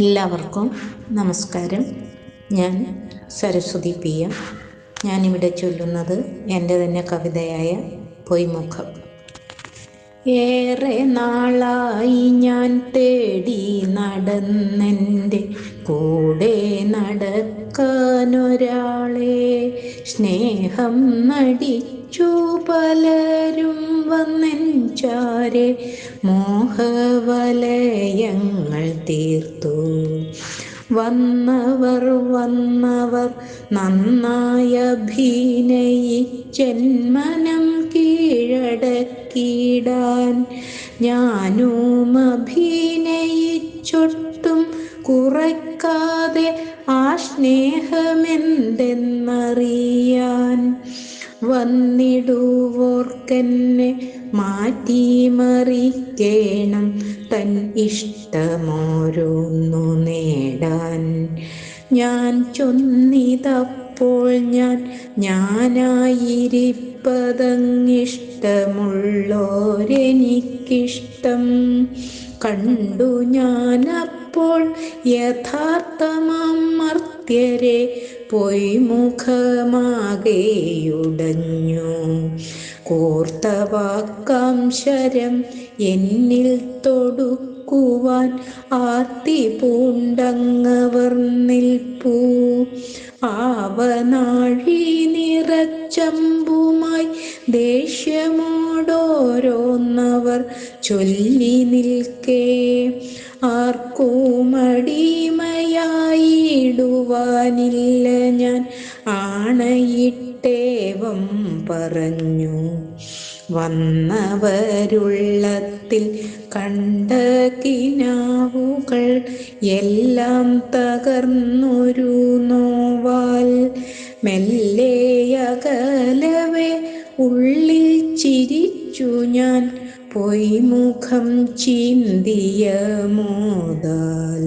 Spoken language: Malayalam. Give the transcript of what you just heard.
എല്ലാവർക്കും നമസ്കാരം. ഞാൻ സരസ്വതി പി എം. ഞാനിവിടെ ചൊല്ലുന്നത് എൻ്റെ തന്നെ കവിതയായ പൊയ്മുഖം. ഏറെ നാളായി ഞാൻ തേടി നടന്നെൻ്റെ കൂടെ നടക്കാനൊരാളെ. സ്നേഹം നടിച്ചു പലരും വന്നെഞ്ചാരെ മോഹവലയങ്ങൾ തീർത്തു. വന്നവർ നന്നായി അഭിനയിച്ചെന്മനം കീഴടക്കിടാൻ. ഞാനും അഭിനയിച്ചൊട്ടും കുറയ്ക്കാതെ ആ സ്നേഹമെന്തെന്നറിയാൻ. വന്നിടുവോർക്കെന്നെ മാറ്റിമറിക്കേണം തൻ ഇഷ്ടമോരോന്നു നേടാൻ. ഞാൻ ചൊന്നിതപ്പോൾ ഞാനായിരിപ്പതങ്ങിഷ്ടമുള്ളോരെനിക്കിഷ്ടം കണ്ടു. ഞാനപ്പോൾ യഥാർത്ഥമാം മർത്യരെ പൊയ്മുഖമാകെയുടഞ്ഞു. കോർത്ത വാക്കാം ശരം എന്നിൽ തൊടുക്കുവാൻ ആർത്തി പൂണ്ടങ്ങവർ നിൽപ്പൂ. ആവനാഴി നിറച്ചമ്പുമായി ദേഷ്യമോടോരോന്നവർ ചൊല്ലി നിൽക്കേ. ആർക്കുമടിമയായിടുവാനില്ല ഞാൻ ആണയിട്ടേവം പറഞ്ഞു. വന്നവരുള്ളത്തിൽ കണ്ട കിനാവുകൾ എല്ലാം തകർന്നൊരു നോവാൽ. മെല്ലെയകലവേ ഉള്ളിൽ ചിരിച്ചു ഞാൻ പൊയ്മുഖം ചീന്തിയ മോദാൽ.